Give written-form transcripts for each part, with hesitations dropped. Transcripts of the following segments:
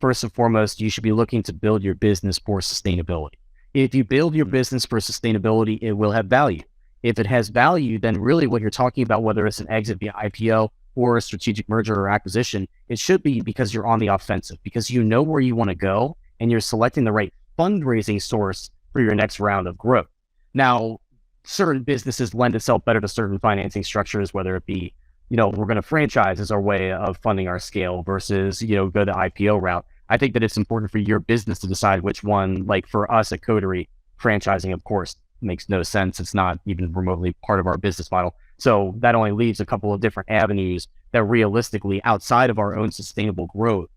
first and foremost, you should be looking to build your business for sustainability. If you build your business for sustainability, it will have value. If it has value, then really what you're talking about, whether it's an exit via IPO or a strategic merger or acquisition, it should be because you're on the offensive, because you know where you want to go and you're selecting the right fundraising source for your next round of growth. Now, certain businesses lend itself better to certain financing structures, whether it be, we're going to franchise as our way of funding our scale versus, go the IPO route. I think that it's important for your business to decide which one. Like for us at Coterie, franchising, of course, makes no sense. It's not even remotely part of our business model. So that only leaves a couple of different avenues that realistically, outside of our own sustainable growth,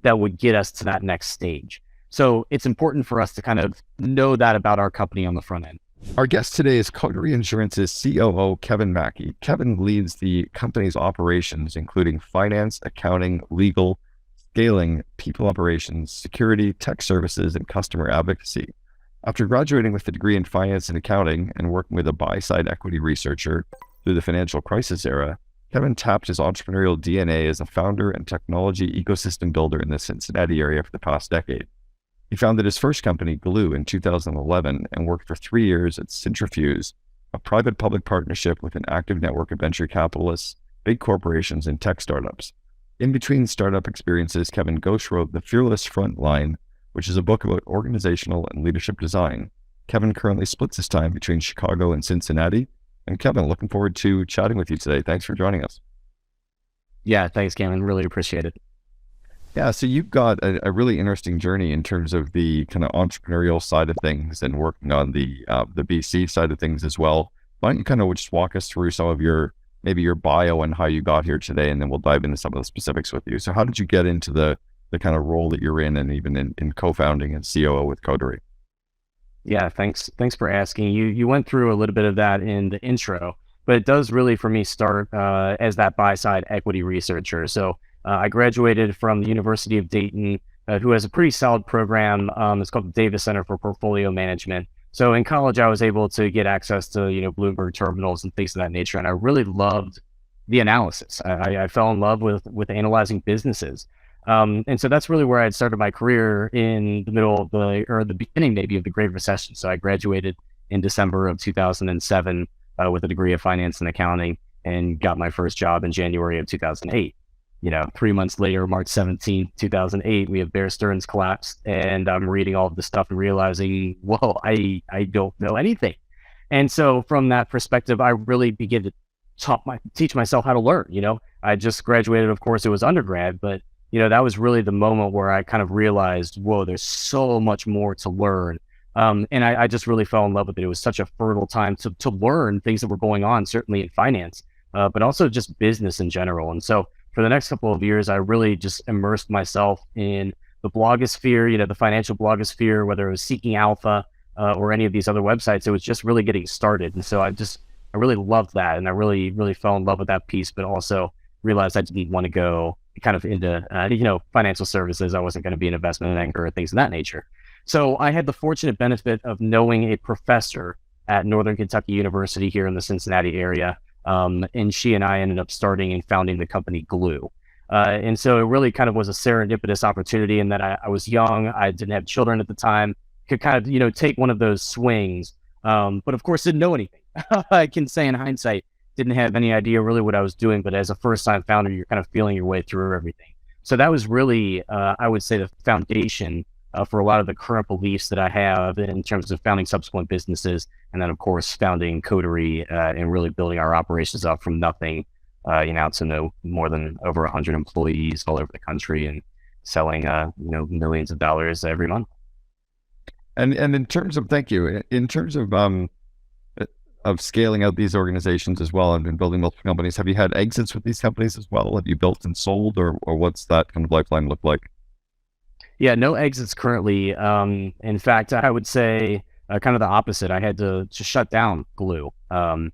that would get us to that next stage. So it's important for us to kind of know that about our company on the front end. Our guest today is Coterie Insurance's COO, Kevin Mackey. Kevin leads the company's operations, including finance, accounting, legal, scaling, people operations, security, tech services, and customer advocacy. After graduating with a degree in finance and accounting and working with a buy-side equity researcher through the financial crisis era, Kevin tapped his entrepreneurial DNA as a founder and technology ecosystem builder in the Cincinnati area for the past decade. He founded his first company, Glue, in 2011 and worked for 3 years at Centrifuge, a private-public partnership with an active network of venture capitalists, big corporations, and tech startups. In between startup experiences, Kevin ghostwrote The Fearless Frontline, which is a book about organizational and leadership design. Kevin currently splits his time between Chicago and Cincinnati. And Kevin, looking forward to chatting with you today. Thanks for joining us. Yeah, thanks, Cameron. Really appreciate it. Yeah, so you've got a really interesting journey in terms of the kind of entrepreneurial side of things and working on the VC side of things as well. Why don't you kind of just walk us through some of maybe your bio and how you got here today, and then we'll dive into some of the specifics with you. So how did you get into the kind of role that you're in and even in co-founding and COO with Coterie? Yeah, thanks for asking. You went through a little bit of that in the intro, but it does really for me start as that buy-side equity researcher. So I graduated from the University of Dayton, who has a pretty solid program. It's called the Davis Center for Portfolio Management. So in college, I was able to get access to, Bloomberg terminals and things of that nature. And I really loved the analysis. I fell in love with analyzing businesses. And so that's really where I had started my career in the middle of the beginning maybe of the Great Recession. So I graduated in December of 2007 with a degree of finance and accounting and got my first job in January of 2008. 3 months later, March 17th, 2008, we have Bear Stearns collapsed, and I'm reading all of this stuff and realizing, whoa, I don't know anything. And so from that perspective, I really began to teach myself how to learn. I just graduated, of course, it was undergrad, but that was really the moment where I kind of realized, whoa, there's so much more to learn. And I just really fell in love with it. It was such a fertile time to learn things that were going on, certainly in finance, but also just business in general. And so for the next couple of years, I really just immersed myself in the blogosphere, the financial blogosphere, whether it was Seeking Alpha or any of these other websites. It was just really getting started. And so I really loved that. And I really, really fell in love with that piece, but also realized I didn't want to go kind of into, financial services. I wasn't going to be an investment banker or things of that nature. So I had the fortunate benefit of knowing a professor at Northern Kentucky University here in the Cincinnati area. And she and I ended up starting and founding the company Glue. And so it really kind of was a serendipitous opportunity in that I was young. I didn't have children at the time, could kind of, take one of those swings. But of course, didn't know anything. I can say in hindsight, didn't have any idea really what I was doing. But as a first-time founder, you're kind of feeling your way through everything. So that was really, I would say, the foundation for a lot of the current beliefs that I have in terms of founding subsequent businesses. And then, of course, founding Coterie and really building our operations up from nothing, to know more than over 100 employees all over the country and selling, millions of dollars every month. And in terms of, thank you, in terms of scaling out these organizations as well and building multiple companies, have you had exits with these companies as well? Have you built and sold, or what's that kind of lifeline look like? Yeah, no exits currently. In fact, I would say kind of the opposite. I had to shut down Glue. And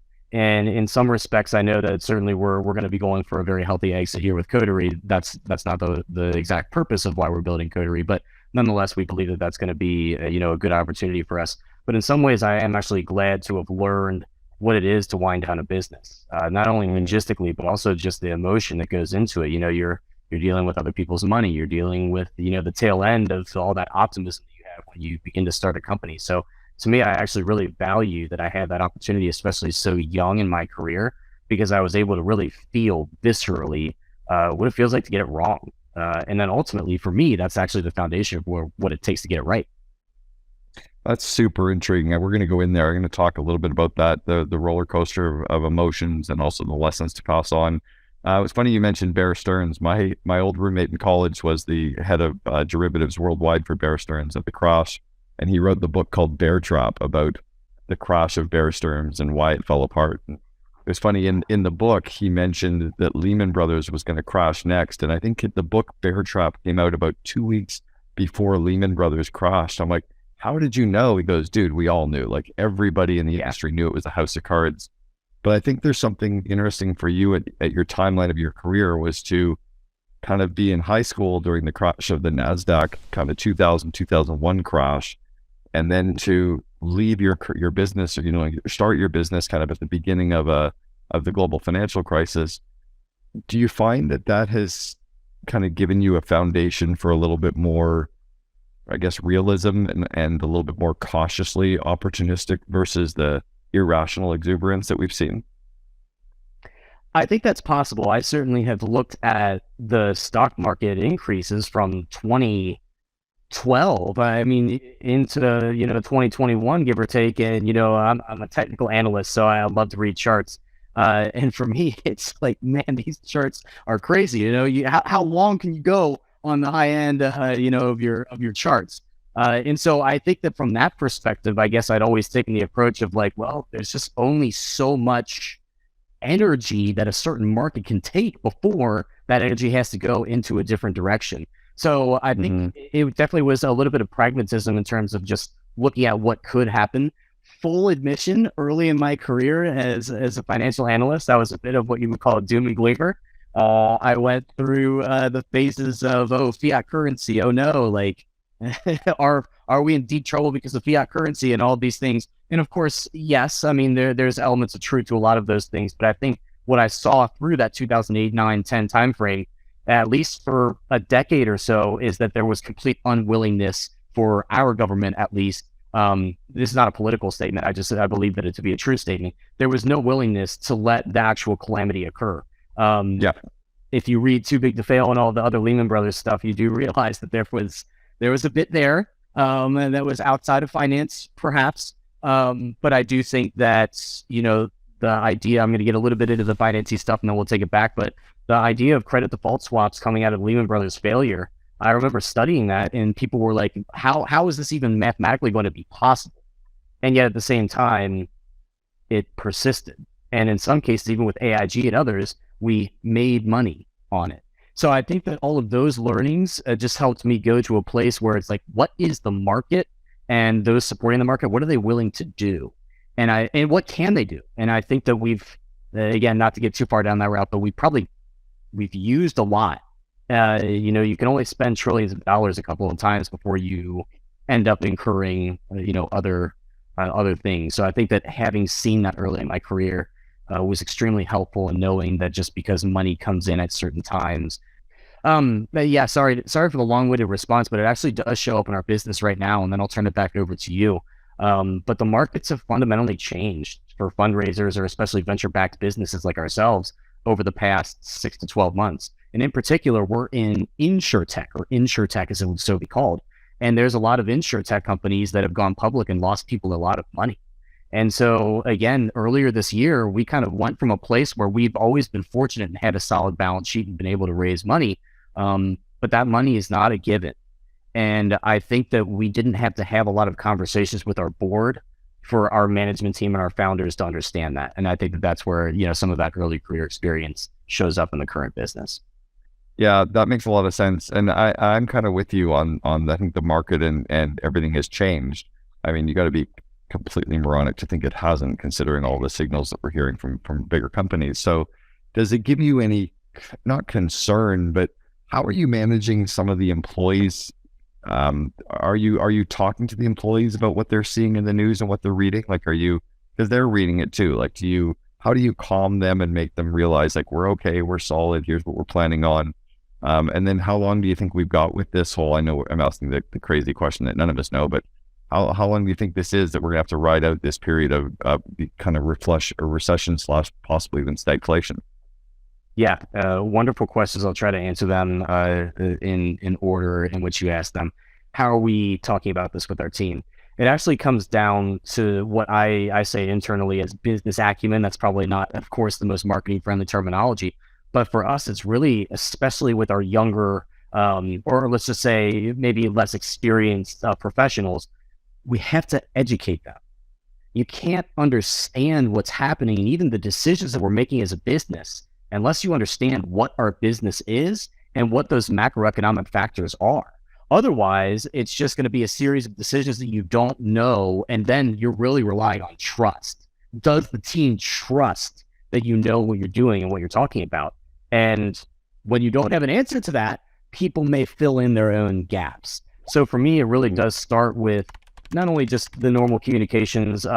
in some respects, I know that certainly we're going to be going for a very healthy exit here with Coterie. That's not the exact purpose of why we're building Coterie, but nonetheless, we believe that that's going to be a good opportunity for us. But in some ways, I am actually glad to have learned what it is to wind down a business, not only logistically, but also just the emotion that goes into it. You're You're dealing with other people's money. You're dealing with, the tail end of all that optimism that you have when you begin to start a company. So to me, I actually really value that I had that opportunity, especially so young in my career, because I was able to really feel viscerally what it feels like to get it wrong. And then ultimately, for me, that's actually the foundation for what it takes to get it right. That's super intriguing. We're going to go in there. I'm going to talk a little bit about that, the roller coaster of emotions and also the lessons to pass on. It's funny you mentioned Bear Stearns. My old roommate in college was the head of derivatives worldwide for Bear Stearns at the crash, and he wrote the book called Bear Trap about the crash of Bear Stearns and why it fell apart. And it was funny, in the book, he mentioned that Lehman Brothers was going to crash next, and I think the book Bear Trap came out about 2 weeks before Lehman Brothers crashed. I'm like, how did you know? He goes, dude, we all knew. Like, everybody in the industry knew it was a house of cards. But I think there's something interesting for you at your timeline of your career was to kind of be in high school during the crash of the NASDAQ, kind of 2000, 2001 crash, and then to leave your business, or, start your business kind of at the beginning of the global financial crisis. Do you find that has kind of given you a foundation for a little bit more, I guess, realism and a little bit more cautiously opportunistic versus the irrational exuberance that we've seen? I think that's possible. I certainly have looked at the stock market increases from 2012, I mean, into 2021, give or take. And I'm a technical analyst, so I love to read charts. And for me, it's like, man, these charts are crazy. How long can you go on the high end, of your charts? And so I think that from that perspective, I guess I'd always taken the approach of like, well, there's just only so much energy that a certain market can take before that energy has to go into a different direction. So I think it definitely was a little bit of pragmatism in terms of just looking at what could happen. Full admission, early in my career as a financial analyst, I was a bit of what you would call a doom and gloom. I went through the phases of, fiat currency. Oh no, like, are we in deep trouble because of fiat currency and all these things? And of course, yes, I mean, there's elements of truth to a lot of those things. But I think what I saw through that 2008, 9, 10 timeframe, at least for a decade or so, is that there was complete unwillingness for our government, at least. This is not a political statement. I believe that it to be a true statement. There was no willingness to let the actual calamity occur. If you read Too Big to Fail and all the other Lehman Brothers stuff, you do realize that there was a bit there and that was outside of finance, perhaps. But I do think that, the idea, I'm going to get a little bit into the financing stuff and then we'll take it back. But the idea of credit default swaps coming out of Lehman Brothers failure, I remember studying that and people were like, how is this even mathematically going to be possible? And yet at the same time, it persisted. And in some cases, even with AIG and others, we made money on it. So I think that all of those learnings just helped me go to a place where it's like, what is the market and those supporting the market? What are they willing to do? And what can they do? And I think that we've, again, not to get too far down that route, but we've used a lot. You can only spend trillions of dollars a couple of times before you end up incurring, other things. So I think that having seen that early in my career was extremely helpful in knowing that just because money comes in at certain times. But yeah, sorry for the long-winded response, but it actually does show up in our business right now, and then I'll turn it back over to you. But the markets have fundamentally changed for fundraisers or especially venture-backed businesses like ourselves over the past 6 to 12 months. And in particular, we're in insurtech as it would so be called. And there's a lot of insurtech companies that have gone public and lost people a lot of money. And so again, earlier this year, we kind of went from a place where we've always been fortunate and had a solid balance sheet and been able to raise money. But that money is not a given. And I think that we didn't have to have a lot of conversations with our board for our management team and our founders to understand that. And I think that that's where, some of that early career experience shows up in the current business. Yeah, that makes a lot of sense. And I'm kind of with you on I think the market and everything has changed. I mean, you got to be completely moronic to think it hasn't, considering all the signals that we're hearing from bigger companies. So does it give you any, not concern, but how are you managing some of the employees? Are you talking to the employees about what they're seeing in the news and what they're reading? Like, because they're reading it too. Like, how do you calm them and make them realize like, we're okay, we're solid, here's what we're planning on. And then how long do you think we've got with this whole, I know I'm asking the crazy question that none of us know, but how long do you think this is that we're gonna have to ride out this period of the kind of recession / possibly even stagflation? Yeah, wonderful questions. I'll try to answer them in order in which you asked them. How are we talking about this with our team? It actually comes down to what I say internally as business acumen. That's probably not, of course, the most marketing friendly terminology, but for us, it's really, especially with our younger, or let's just say maybe less experienced professionals, we have to educate them. You can't understand what's happening and even the decisions that we're making as a business unless you understand what our business is and what those macroeconomic factors are. Otherwise, it's just going to be a series of decisions that you don't know, and then you're really relying on trust. Does the team trust that you know what you're doing and what you're talking about? And when you don't have an answer to that, people may fill in their own gaps. So for me, it really does start with not only just the normal communications,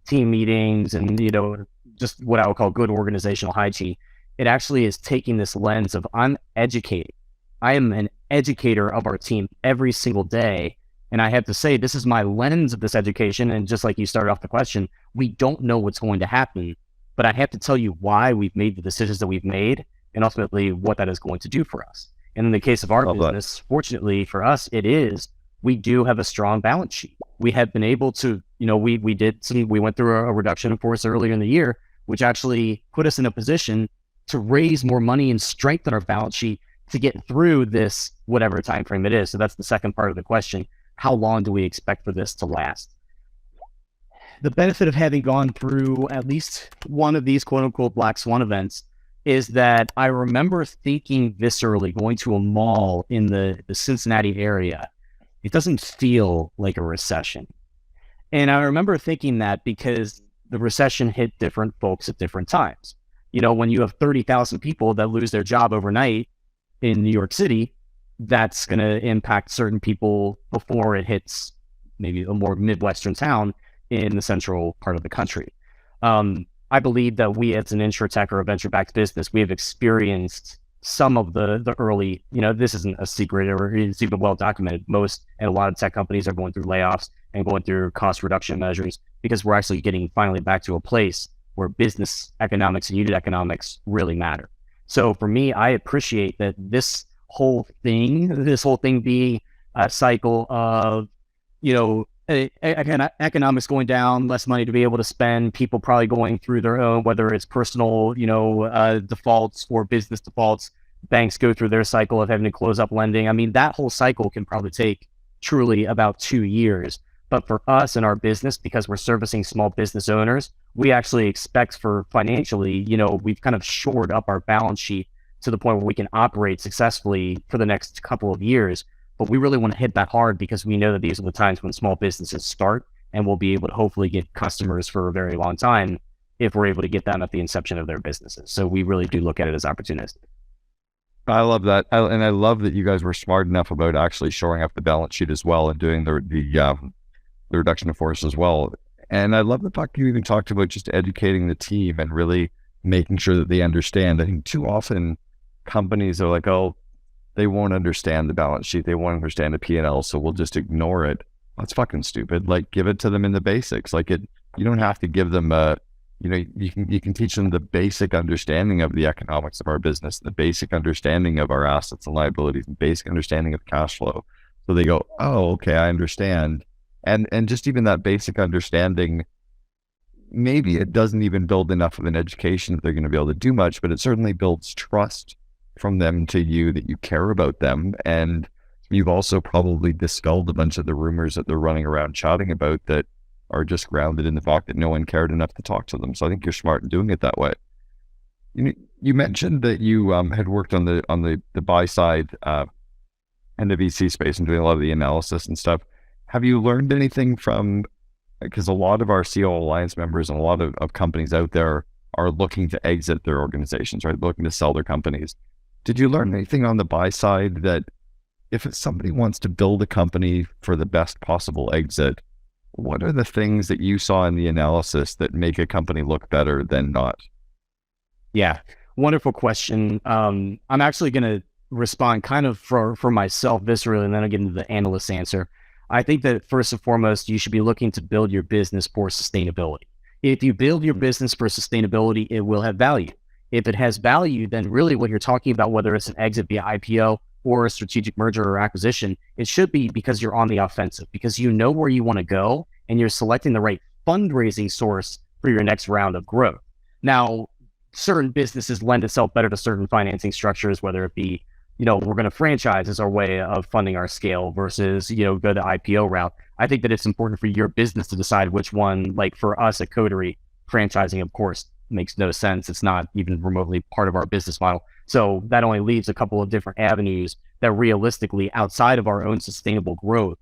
team meetings and, just what I would call good organizational hygiene. It actually is taking this lens of I'm educating. I am an educator of our team every single day. And I have to say, this is my lens of this education. And just like you started off the question, we don't know what's going to happen, but I have to tell you why we've made the decisions that we've made and ultimately what that is going to do for us. And in the case of our business, fortunately for us, we do have a strong balance sheet. We have been able to, we went through a reduction in force earlier in the year, which actually put us in a position to raise more money and strengthen our balance sheet to get through this, whatever time frame it is. So that's the second part of the question. How long do we expect for this to last? The benefit of having gone through at least one of these quote unquote black swan events is that I remember thinking viscerally, going to a mall in the Cincinnati area, it doesn't feel like a recession. And I remember thinking that because the recession hit different folks at different times. When you have 30,000 people that lose their job overnight in New York City, that's going to impact certain people before it hits maybe a more Midwestern town in the central part of the country. I believe that we as an insurtech or a venture-backed business, we have experienced some of the early, this isn't a secret or it's even well documented. Most and a lot of tech companies are going through layoffs and going through cost reduction measures because we're actually getting finally back to a place where business economics and unit economics really matter. So for me, I appreciate that this whole thing being a cycle of, economics going down, less money to be able to spend, people probably going through their own, whether it's personal, defaults or business defaults, banks go through their cycle of having to close up lending. I mean, that whole cycle can probably take truly about 2 years. But for us and our business, because we're servicing small business owners, we actually expect for financially, we've kind of shored up our balance sheet to the point where we can operate successfully for the next couple of years. But we really want to hit that hard because we know that these are the times when small businesses start, and we'll be able to hopefully get customers for a very long time if we're able to get them at the inception of their businesses. So we really do look at it as opportunistic. I love that. And I love that you guys were smart enough about actually shoring up the balance sheet as well and doing the reduction of force as well. And I love the fact you even talked about just educating the team and really making sure that they understand. I think too often companies are like, oh, they won't understand the balance sheet. They won't understand the P&L, so we'll just ignore it. That's fucking stupid. Like, give it to them in the basics. You don't have to give them you can teach them the basic understanding of the economics of our business, the basic understanding of our assets and liabilities, and basic understanding of cash flow. So they go, oh, okay, I understand. And just even that basic understanding, maybe it doesn't even build enough of an education that they're going to be able to do much, but it certainly builds trust from them to you that you care about them. And you've also probably dispelled a bunch of the rumors that they're running around chatting about that are just grounded in the fact that no one cared enough to talk to them. So I think you're smart in doing it that way. You mentioned that you had worked on the buy side and the VC space and doing a lot of the analysis and stuff. Have you learned anything from, because a lot of our COO Alliance members and a lot of companies out there are looking to exit their organizations, right? Looking to sell their companies. Did you learn anything on the buy side that if somebody wants to build a company for the best possible exit, what are the things that you saw in the analysis that make a company look better than not? Yeah, wonderful question. I'm actually going to respond kind of for myself viscerally, and then I'll get into the analyst's answer. I think that first and foremost, you should be looking to build your business for sustainability. If you build your business for sustainability, it will have value. If it has value, then really what you're talking about, whether it's an exit via IPO or a strategic merger or acquisition, it should be because you're on the offensive, because you know where you want to go and you're selecting the right fundraising source for your next round of growth. Now, certain businesses lend itself better to certain financing structures, whether it be, we're going to franchise as our way of funding our scale versus, go the IPO route. I think that it's important for your business to decide which one. Like for us at Coterie, franchising, of course, makes no sense. It's not even remotely part of our business model. So that only leaves a couple of different avenues that realistically, outside of our own sustainable growth,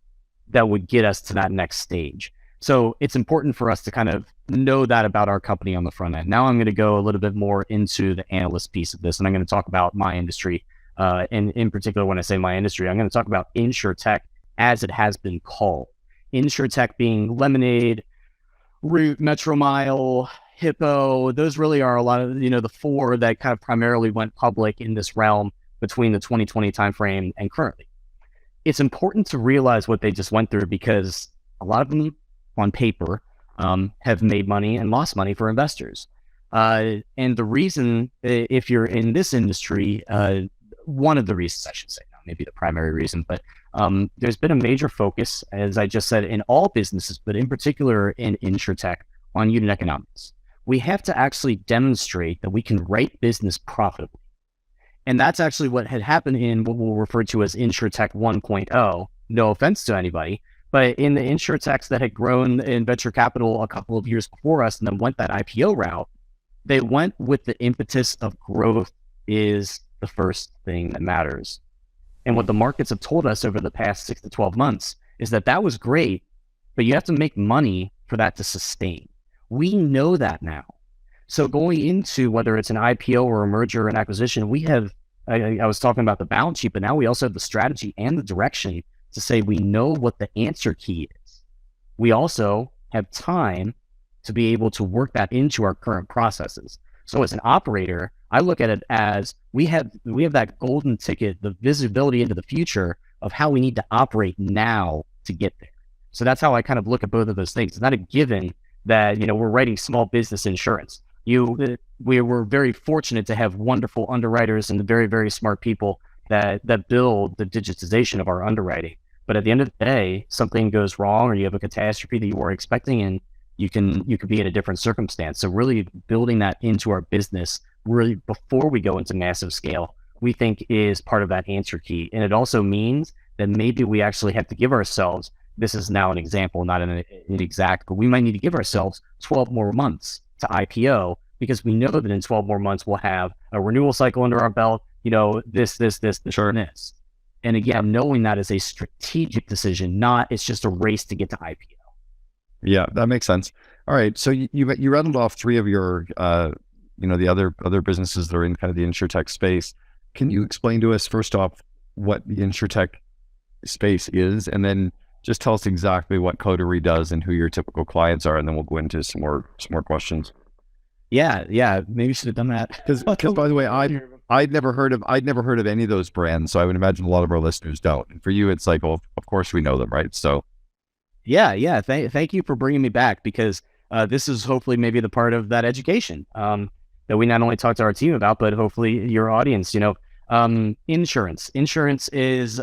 that would get us to that next stage. So it's important for us to kind of know that about our company on the front end. Now I'm going to go a little bit more into the analyst piece of this, and I'm going to talk about my industry. And in particular, when I say my industry, I'm going to talk about insurtech as it has been called. Insurtech being Lemonade, Root, Metromile, Hippo. Those really are a lot of, the four that kind of primarily went public in this realm between the 2020 timeframe and currently. It's important to realize what they just went through, because a lot of them on paper have made money and lost money for investors. And the reason, if you're in this industry, one of the reasons, I should say, not maybe the primary reason, but there's been a major focus, as I just said, in all businesses, but in particular in insurtech, on unit economics. We have to actually demonstrate that we can write business profitably. And that's actually what had happened in what we'll refer to as insurtech 1.0. No offense to anybody, but in the insurtechs that had grown in venture capital a couple of years before us and then went that IPO route, they went with the impetus of growth is the first thing that matters. And what the markets have told us over the past 6 to 12 months is that that was great, but you have to make money for that to sustain. We know that now. So going into whether it's an IPO or a merger or an acquisition, we have, I was talking about the balance sheet, but now we also have the strategy and the direction to say we know what the answer key is. We also have time to be able to work that into our current processes. So as an operator, I look at it as we have that golden ticket, the visibility into the future of how we need to operate now to get there. So that's how I kind of look at both of those things. It's not a given that, we're writing small business insurance. We were very fortunate to have wonderful underwriters and very, very smart people that build the digitization of our underwriting. But at the end of the day, something goes wrong or you have a catastrophe that you weren't expecting, and you could be in a different circumstance. So really building that into our business really before we go into massive scale, we think is part of that answer key. And it also means that maybe we actually have to give ourselves, this is now an example, not an exact, but we might need to give ourselves 12 more months to IPO, because we know that in 12 more months we'll have a renewal cycle under our belt, this, Sure. and this. And again, knowing that is a strategic decision, not it's just a race to get to IPO. Yeah, that makes sense. All right. So you rattled off three of your, the other businesses that are in kind of the insurtech space. Can you explain to us first off what the insurtech space is, and then just tell us exactly what Coterie does and who your typical clients are, and then we'll go into some more questions. Yeah. Maybe you should have done that. Because by the way, I'd never heard of any of those brands, so I would imagine a lot of our listeners don't. And for you, it's like, well, of course we know them, right? So. Yeah. Thank you for bringing me back, because this is hopefully maybe the part of that education that we not only talk to our team about, but hopefully your audience. Insurance. Insurance is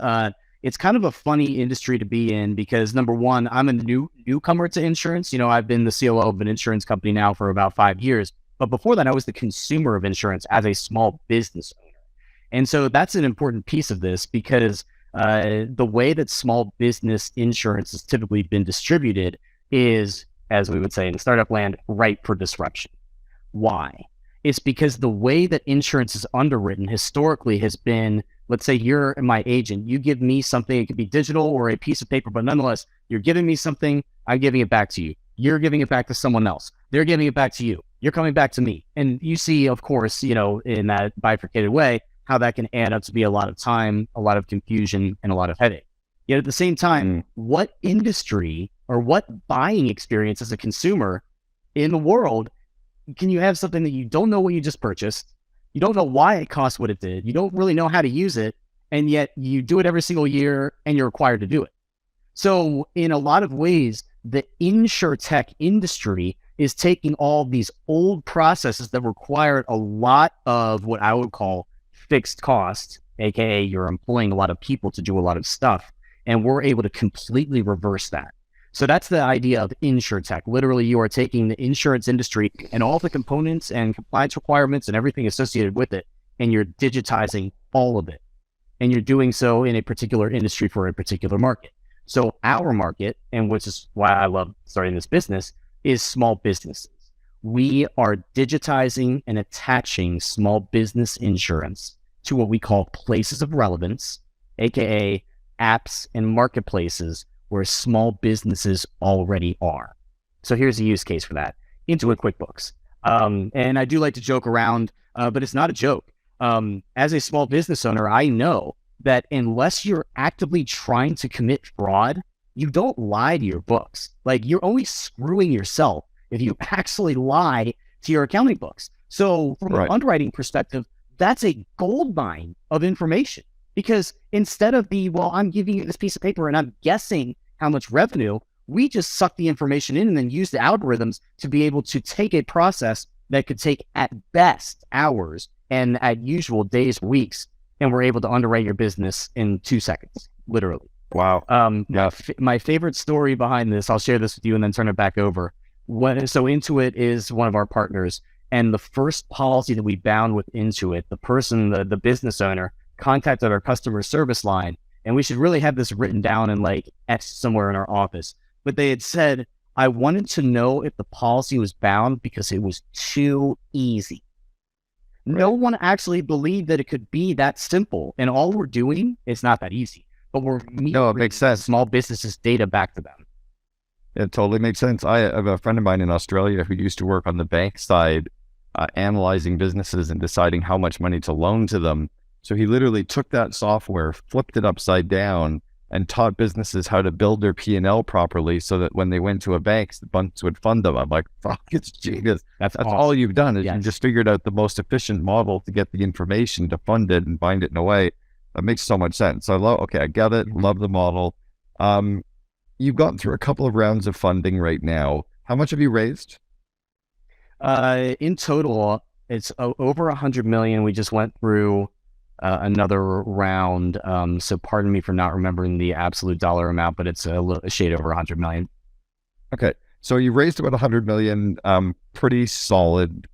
it's kind of a funny industry to be in, because number one, I'm a newcomer to insurance. I've been the COO of an insurance company now for about 5 years, but before that, I was the consumer of insurance as a small business owner. And so that's an important piece of this, because the way that small business insurance has typically been distributed is, as we would say in startup land, ripe for disruption. Why? It's because the way that insurance is underwritten historically has been, let's say you're my agent, you give me something, it could be digital or a piece of paper, but nonetheless, you're giving me something, I'm giving it back to you. You're giving it back to someone else. They're giving it back to you. You're coming back to me. And you see, of course, in that bifurcated way, how that can add up to be a lot of time, a lot of confusion, and a lot of headache. Yet at the same time, what industry or what buying experience as a consumer in the world can you have something that you don't know what you just purchased? You don't know why it costs what it did. You don't really know how to use it. And yet you do it every single year and you're required to do it. So in a lot of ways, the insurtech industry is taking all these old processes that required a lot of what I would call fixed costs, aka you're employing a lot of people to do a lot of stuff, and we're able to completely reverse that. So that's the idea of insurtech. Literally, you are taking the insurance industry and all the components and compliance requirements and everything associated with it, and you're digitizing all of it. And you're doing so in a particular industry for a particular market. So our market, and which is why I love starting this business, is small businesses. We are digitizing and attaching small business insurance to what we call places of relevance, aka apps and marketplaces where small businesses already are. So here's a use case for that. Intuit QuickBooks. And I do like to joke around, but it's not a joke. As a small business owner, I know that unless you're actively trying to commit fraud, you don't lie to your books. Like, you're only screwing yourself if you actually lie to your accounting books. So from an underwriting perspective, that's a gold mine of information, because instead of I'm giving you this piece of paper and I'm guessing how much revenue, we just suck the information in and then use the algorithms to be able to take a process that could take at best hours and at usual days, weeks, and we're able to underwrite your business in 2 seconds, literally. Wow. My favorite story behind this, I'll share this with you and then turn it back over. So Intuit is one of our partners, and the first policy that we bound with Intuit, the person, the business owner, contacted our customer service line, and we should really have this written down and etched somewhere in our office. But they had said, I wanted to know if the policy was bound because it was too easy. No one actually believed that it could be that simple. And all we're doing, it's not that easy, but we're it makes sense. Small businesses data back to them. It totally makes sense. I have a friend of mine in Australia who used to work on the bank side, analyzing businesses and deciding how much money to loan to them. So he literally took that software, flipped it upside down, and taught businesses how to build their P&L properly so that when they went to a bank, the banks would fund them. I'm like, fuck, it's genius. That's awesome. All you've done is you just figured out the most efficient model to get the information to fund it and bind it in a way that makes so much sense. So I get it. Love the model. You've gotten through a couple of rounds of funding right now. How much have you raised? In total, it's over 100 million. We just went through another round. So pardon me for not remembering the absolute dollar amount, but it's a shade over 100 million. Okay. So you raised about 100 million, pretty solid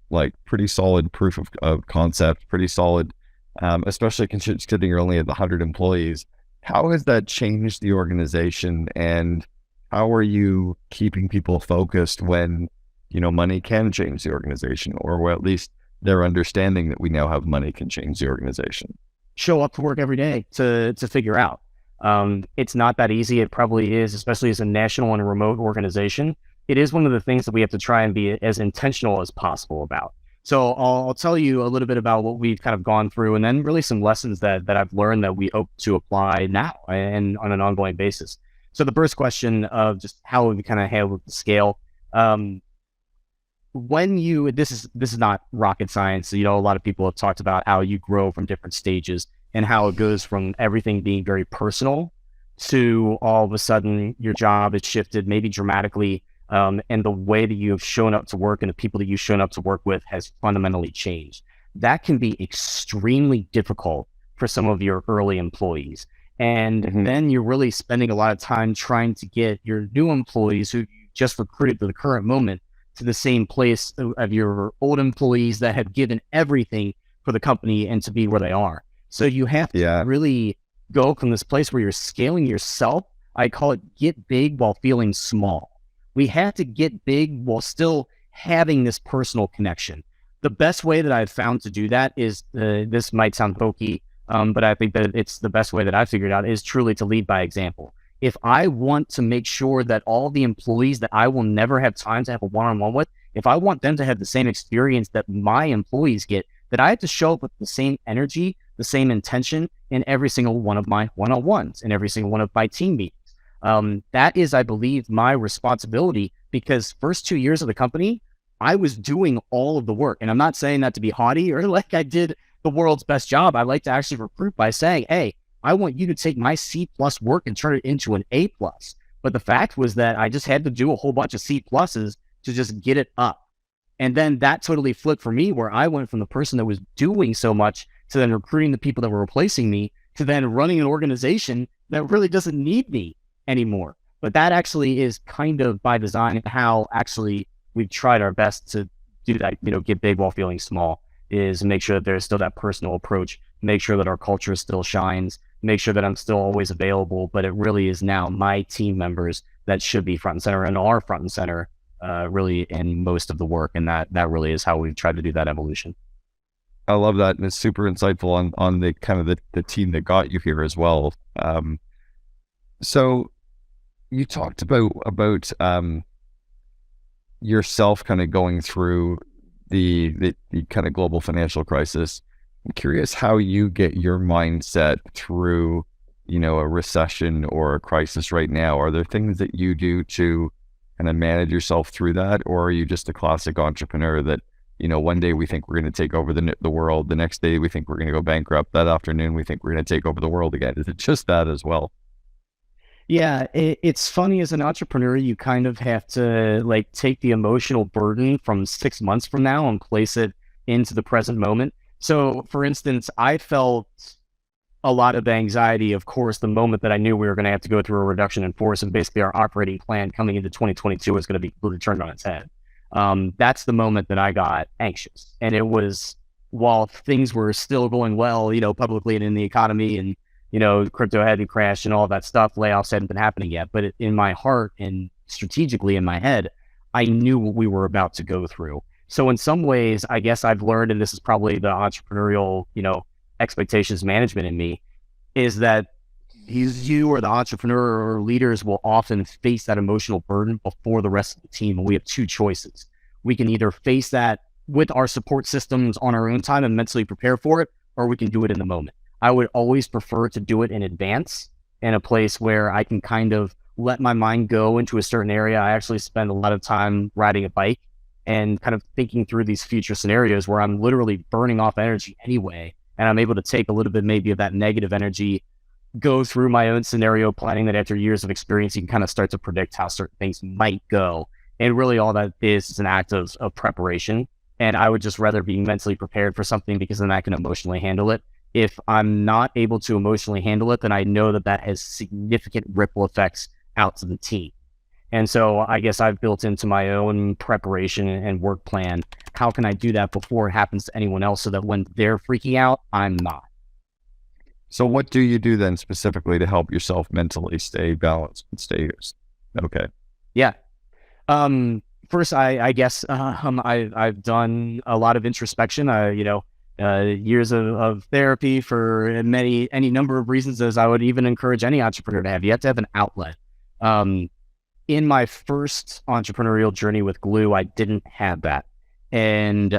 proof of concept, pretty solid, especially considering you're only at the 100 employees. How has that changed the organization, and how are you keeping people focused when, money can change the organization, or at least their understanding that we now have money can change the organization? Show up to work every day to figure out. It's not that easy. It probably is, especially as a national and remote organization. It is one of the things that we have to try and be as intentional as possible about. So I'll tell you a little bit about what we've kind of gone through, and then really some lessons that I've learned that we hope to apply now and on an ongoing basis. So the first question of just how we kind of handle the scale. This is not rocket science. A lot of people have talked about how you grow from different stages and how it goes from everything being very personal to all of a sudden your job is shifted maybe dramatically. And the way that you have shown up to work and the people that you've shown up to work with has fundamentally changed. That can be extremely difficult for some of your early employees. And then you're really spending a lot of time trying to get your new employees who you just recruited to the current moment to the same place of your old employees that have given everything for the company and to be where they are. So you have to really go from this place where you're scaling yourself. I call it get big while feeling small. We have to get big while still having this personal connection. The best way that I've found to do that is, this might sound hokey, but I think that it's the best way that I figured out, is truly to lead by example. If I want to make sure that all the employees that I will never have time to have a one-on-one with, if I want them to have the same experience that my employees get, that I have to show up with the same energy, the same intention in every single one of my one-on-ones, in every single one of my team meetings. That is, I believe, my responsibility, because first 2 years of the company, I was doing all of the work. And I'm not saying that to be haughty or like I did the world's best job. I like to actually recruit by saying, hey, I want you to take my C plus work and turn it into an A plus. But the fact was that I just had to do a whole bunch of C pluses to just get it up. And then that totally flipped for me, where I went from the person that was doing so much to then recruiting the people that were replacing me to then running an organization that really doesn't need me anymore. But that actually is kind of by design how actually we've tried our best to do that, get big while feeling small, is make sure that there's still that personal approach, make sure that our culture still shines, make sure that I'm still always available, but it really is now my team members that should be front and center and are front and center really in most of the work. And that really is how we've tried to do that evolution. I love that. And it's super insightful on the kind of the team that got you here as well. So you talked about yourself kind of going through the kind of global financial crisis. I'm curious how you get your mindset through, a recession or a crisis right now. Are there things that you do to kind of manage yourself through that? Or are you just a classic entrepreneur that, one day we think we're going to take over the world. The next day we think we're going to go bankrupt. That afternoon we think we're going to take over the world again. Is it just that as well? Yeah, it's funny, as an entrepreneur, you kind of have to like take the emotional burden from 6 months from now and place it into the present moment. So for instance, I felt a lot of anxiety, of course, the moment that I knew we were going to have to go through a reduction in force, and basically our operating plan coming into 2022 was going to be completely turned on its head. That's the moment that I got anxious. And it was while things were still going well, publicly and in the economy, and crypto hadn't crashed and all that stuff, layoffs hadn't been happening yet. But in my heart and strategically in my head, I knew what we were about to go through. So in some ways, I guess I've learned, and this is probably the entrepreneurial, expectations management in me, is that you or the entrepreneur or leaders will often face that emotional burden before the rest of the team. And we have two choices. We can either face that with our support systems on our own time and mentally prepare for it, or we can do it in the moment. I would always prefer to do it in advance, in a place where I can kind of let my mind go into a certain area. I actually spend a lot of time riding a bike and kind of thinking through these future scenarios where I'm literally burning off energy anyway. And I'm able to take a little bit maybe of that negative energy, go through my own scenario planning, that after years of experience, you can kind of start to predict how certain things might go. And really all that is an act of preparation. And I would just rather be mentally prepared for something, because then I can emotionally handle it. If I'm not able to emotionally handle it, then I know that has significant ripple effects out to the team. And so I guess I've built into my own preparation and work plan, how can I do that before it happens to anyone else, so that when they're freaking out, I'm not. So what do you do then specifically to help yourself mentally stay balanced and stay okay? Yeah. First, I guess I've done a lot of introspection. Years of therapy for any number of reasons, as I would even encourage any entrepreneur to have. You have to have an outlet. In my first entrepreneurial journey with Glue, I didn't have that. And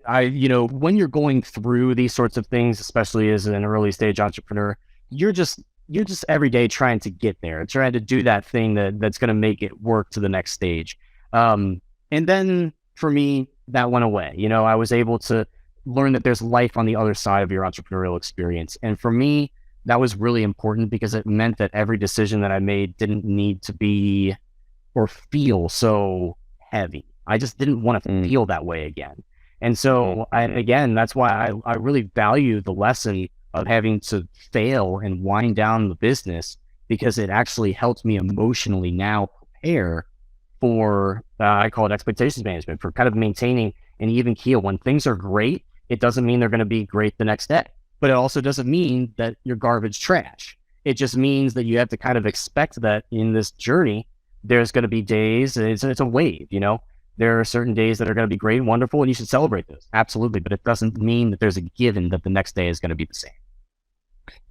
when you're going through these sorts of things, especially as an early stage entrepreneur, you're just every day trying to get there, trying to do that thing that's going to make it work to the next stage. And then for me, that went away. I was able to learn that there's life on the other side of your entrepreneurial experience. And for me, that was really important, because it meant that every decision that I made didn't need to be or feel so heavy. I just didn't want to feel that way again. And so that's why I really value the lesson of having to fail and wind down the business, because it actually helped me emotionally now prepare for, I call it expectations management, for kind of maintaining an even keel. When things are great, it doesn't mean they're going to be great the next day, but it also doesn't mean that you're garbage trash. It just means that you have to kind of expect that in this journey, there's going to be days, it's a wave, there are certain days that are going to be great and wonderful, and you should celebrate those. Absolutely. But it doesn't mean that there's a given that the next day is going to be the same.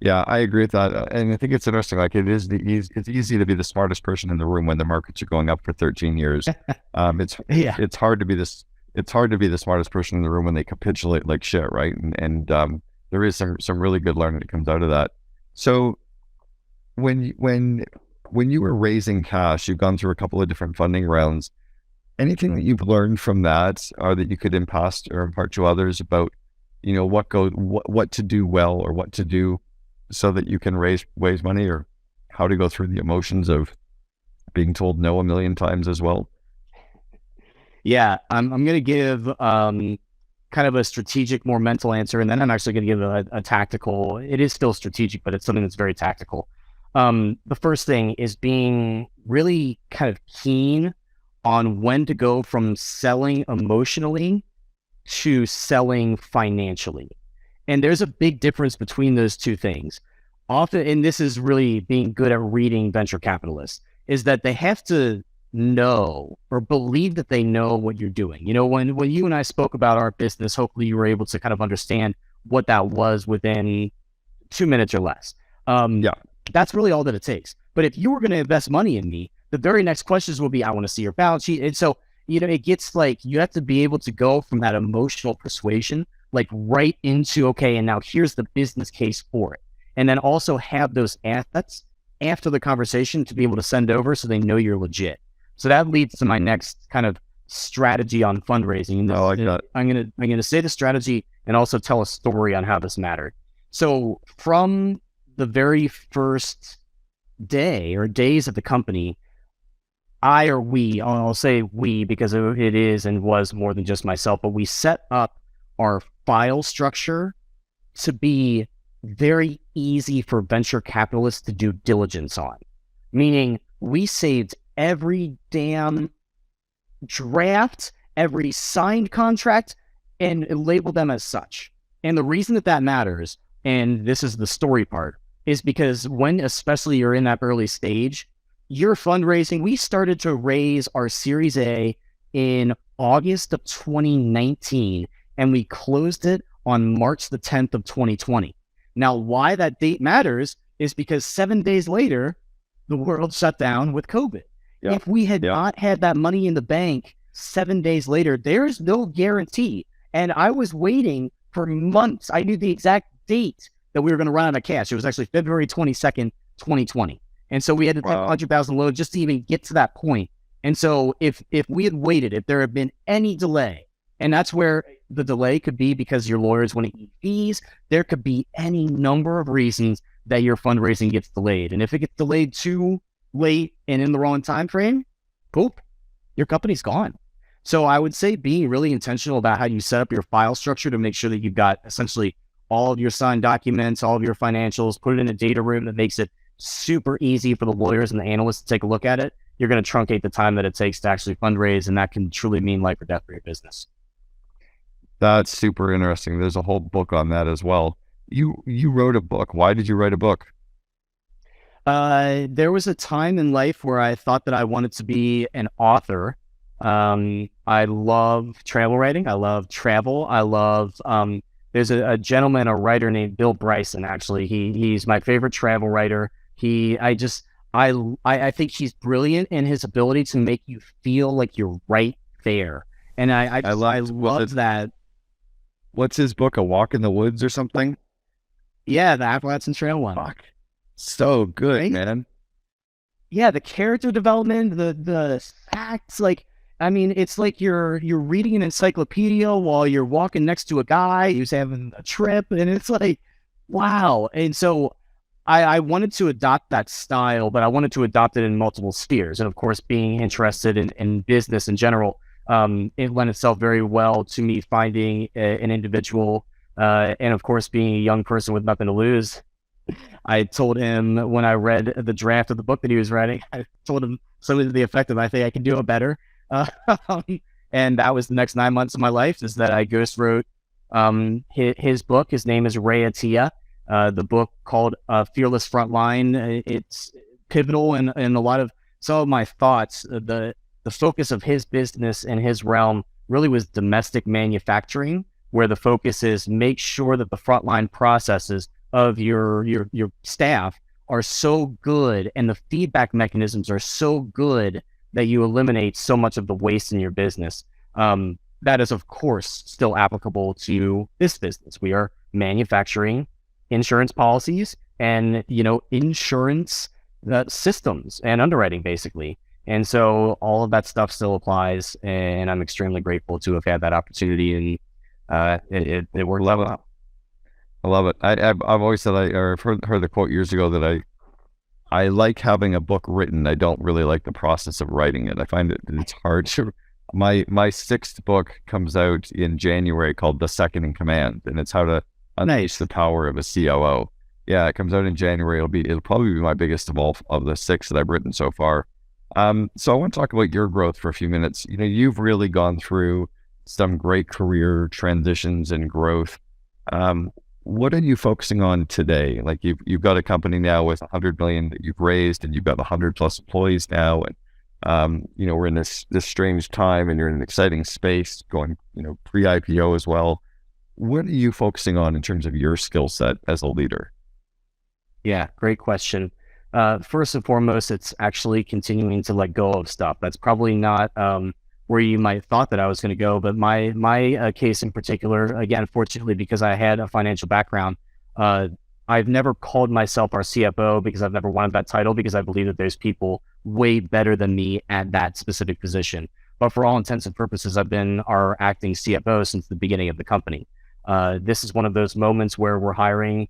Yeah, I agree with that. And I think it's interesting. Like it's easy to be the smartest person in the room when the markets are going up for 13 years. It's hard to be the smartest person in the room when they capitulate like shit. Right. And there is some really good learning that comes out of that. So when you were raising cash, you've gone through a couple of different funding rounds. Anything that you've learned from that, or that you could impart to others about, what to do well, or what to do so that you can raise money, or how to go through the emotions of being told no a million times as well? Yeah, I'm going to give kind of a strategic, more mental answer, and then I'm actually going to give a tactical. It is still strategic, but it's something that's very tactical. The first thing is being really kind of keen on when to go from selling emotionally to selling financially. And there's a big difference between those two things. Often, and this is really being good at reading venture capitalists, is that they have to know or believe that they know what you're doing. When you and I spoke about our business, hopefully you were able to kind of understand what that was within 2 minutes or less. Yeah. That's really all that it takes. But if you were going to invest money in me, the very next questions will be, I want to see your balance sheet. And so, it gets like, you have to be able to go from that emotional persuasion, like right into, okay, and now here's the business case for it. And then also have those assets after the conversation to be able to send over so they know you're legit. So that leads to my next kind of strategy on fundraising. I like that. I'm gonna say the strategy and also tell a story on how this mattered. So from the very first day or days of the company, I'll say we because it is and was more than just myself, but we set up our file structure to be very easy for venture capitalists to do diligence on. Meaning we saved every damn draft, every signed contract, and labeled them as such. And the reason that matters, and this is the story part, is because when especially you're in that early stage, you're fundraising. We started to raise our Series A in August of 2019, and we closed it on March the 10th of 2020. Now, why that date matters is because 7 days later, the world shut down with COVID. Yeah. If we had not had that money in the bank 7 days later, there's no guarantee. And I was waiting for months. I knew the exact date that we were going to run out of cash. It was actually February 22nd, 2020. And so we had to take 100,000 load just to even get to that point. And so if we had waited, if there had been any delay, and that's where the delay could be because your lawyers want to eat fees, there could be any number of reasons that your fundraising gets delayed. And if it gets delayed too late and in the wrong time frame, poop, your company's gone. So I would say being really intentional about how you set up your file structure to make sure that you've got essentially all of your signed documents, all of your financials, put it in a data room that makes it super easy for the lawyers and the analysts to take a look at it. You're going to truncate the time that it takes to actually fundraise, and that can truly mean life or death for your business. That's super interesting. There's a whole book on that as well. You wrote a book. Why did you write a book? There was a time in life where I thought that I wanted to be an author. I love travel writing. I love travel. I love, there's a gentleman, a writer named Bill Bryson, actually. He's my favorite travel writer. I think he's brilliant in his ability to make you feel like you're right there. And I love that. What's his book? A Walk in the Woods or something? Yeah, the Appalachian Trail one. Fuck. So good, right? Man. Yeah, the character development, the facts, it's like you're reading an encyclopedia while you're walking next to a guy who's having a trip, and it's like, wow. And so I wanted to adopt that style, but I wanted to adopt it in multiple spheres. And of course, being interested in business in general, it lent itself very well to me finding an individual, and of course, being a young person with nothing to lose. I told him when I read the draft of the book that he was writing, I told him something to the effect of, I think I can do it better. And that was the next 9 months of my life, is that I ghost wrote his book. His name is Ray Attia. The book called Fearless Frontline. It's pivotal in a lot of some of my thoughts. The focus of his business and his realm really was domestic manufacturing, where the focus is make sure that the frontline processes of your staff are so good and the feedback mechanisms are so good that you eliminate so much of the waste in your business. That is, of course, still applicable to this business. We are manufacturing insurance policies and, insurance systems and underwriting, basically. And so all of that stuff still applies, and I'm extremely grateful to have had that opportunity, and it worked Love it. out. I love it. I've always said, or I've heard the quote years ago that I like having a book written. I don't really like the process of writing it. I find it's hard to. My sixth book comes out in January called The Second in Command, and it's how to unleash the power of a COO. Yeah, it comes out in January. It'll probably be my biggest of all of the six that I've written so far. So I want to talk about your growth for a few minutes. You've really gone through some great career transitions and growth. What are you focusing on today? Like you've got a company now with 100 million that you've raised, and you've got 100+ employees now, and we're in this strange time, and you're in an exciting space going, pre-IPO as well. What are you focusing on in terms of your skill set as a leader? Yeah, great question. First and foremost, it's actually continuing to let go of stuff. That's probably not where you might have thought that I was going to go, but my case in particular, again, fortunately, because I had a financial background, I've never called myself our CFO because I've never wanted that title, because I believe that there's people way better than me at that specific position. But for all intents and purposes, I've been our acting CFO since the beginning of the company. This is one of those moments where we're hiring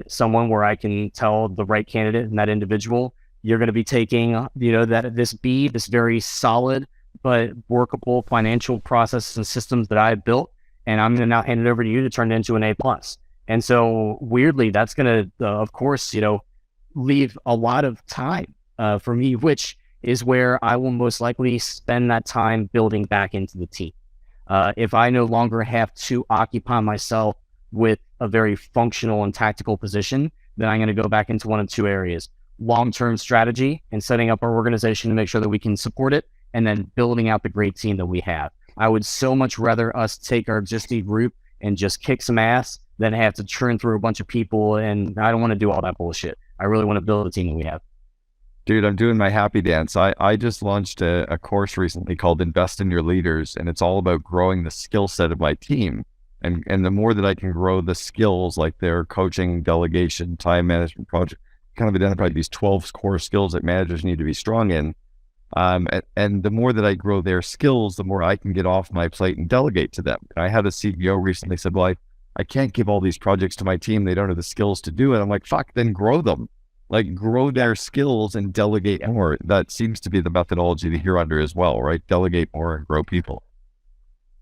someone where I can tell the right candidate and that individual, you're going to be taking, this very solid but workable financial processes and systems that I've built, and I'm going to now hand it over to you to turn it into an A+. And so weirdly, that's going to, of course, leave a lot of time for me, which is where I will most likely spend that time building back into the team. If I no longer have to occupy myself with a very functional and tactical position, then I'm going to go back into one of two areas: long-term strategy and setting up our organization to make sure that we can support it, and then building out the great team that we have. I would so much rather us take our existing group and just kick some ass than have to churn through a bunch of people. And I don't want to do all that bullshit. I really want to build a team that we have. Dude, I'm doing my happy dance. I just launched a course recently called Invest in Your Leaders, and it's all about growing the skill set of my team. And the more that I can grow the skills, like their coaching, delegation, time management, project, kind of identify these 12 core skills that managers need to be strong in. And the more that I grow their skills, the more I can get off my plate and delegate to them. And I had a CEO recently said, well, I can't give all these projects to my team. They don't have the skills to do it. I'm like, fuck, then grow them. Like, grow their skills and delegate more. That seems to be the methodology to hear under as well, right? Delegate more and grow people.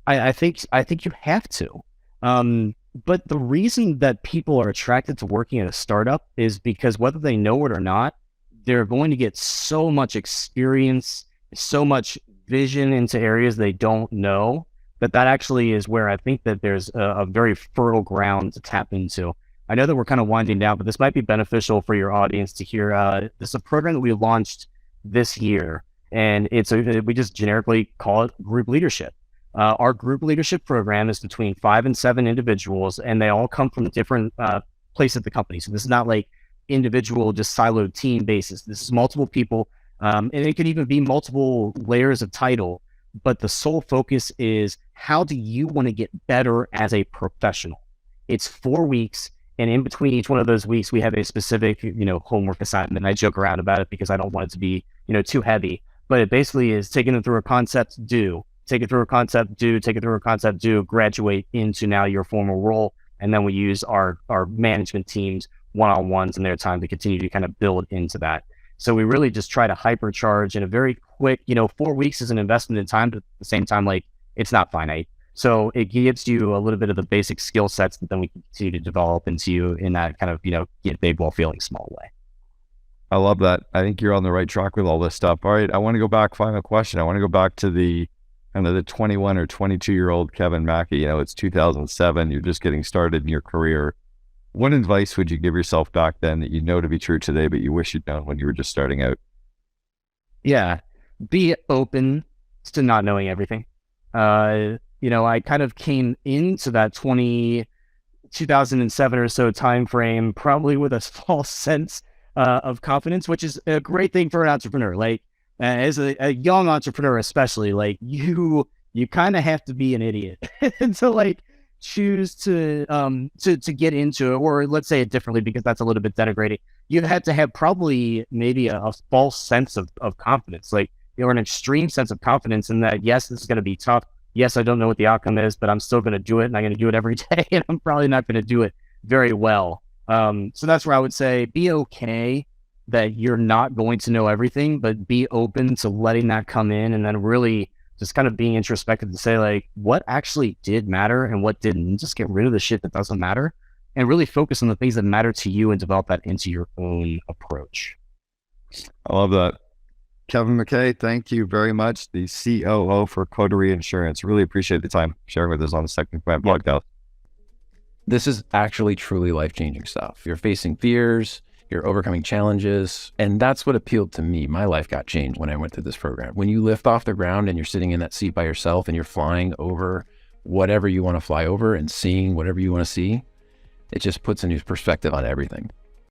I think you have to. But the reason that people are attracted to working at a startup is because whether they know it or not, they're going to get so much experience, so much vision into areas they don't know, that actually is where I think that there's a very fertile ground to tap into. I know that we're kind of winding down, but this might be beneficial for your audience to hear. This is a program that we launched this year, and we just generically call it group leadership. Our group leadership program is between 5 and 7 individuals, and they all come from different places of the company. So this is not like individual, just siloed team basis. This is multiple people, and it could even be multiple layers of title. But the sole focus is, how do you want to get better as a professional? It's 4 weeks. And in between each one of those weeks, we have a specific, homework assignment. And I joke around about it because I don't want it to be, too heavy. But it basically is taking them through a concept, take it through a concept, take it through a concept, graduate into now your formal role. And then we use our management teams one-on-ones in their time to continue to kind of build into that. So we really just try to hypercharge in a very quick, 4 weeks is an investment in time, but at the same time, like, it's not finite. So it gives you a little bit of the basic skill sets that then we can continue to develop into you in that kind of, get big while feeling small way. I love that. I think you're on the right track with all this stuff. All right. I want to go back. Final question. I want to go back to the 21 or 22-year-old Kevin Mackey. It's 2007. You're just getting started in your career. What advice would you give yourself back then that you know to be true today, but you wish you'd known when you were just starting out? Yeah. Be open to not knowing everything. I kind of came into that 2007 or so time frame probably with a false sense of confidence, which is a great thing for an entrepreneur. Like, as a young entrepreneur, especially, like, you kind of have to be an idiot and so, like, choose to get into it, or let's say it differently because that's a little bit denigrating. You had to have probably maybe a false sense of confidence. Like, or an extreme sense of confidence in that, yes, this is going to be tough. Yes, I don't know what the outcome is, but I'm still going to do it, and I'm going to do it every day, and I'm probably not going to do it very well. So that's where I would say be okay that you're not going to know everything, but be open to letting that come in, and then really just kind of being introspective to say, like, what actually did matter and what didn't. And just get rid of the shit that doesn't matter and really focus on the things that matter to you and develop that into your own approach. I love that. Kevin Mackey, thank you very much. The COO for Coterie Insurance. Really appreciate the time sharing with us on the Second Command podcast. This is actually truly life-changing stuff. You're facing fears, you're overcoming challenges, and that's what appealed to me. My life got changed when I went through this program. When you lift off the ground and you're sitting in that seat by yourself and you're flying over whatever you want to fly over and seeing whatever you want to see, it just puts a new perspective on everything.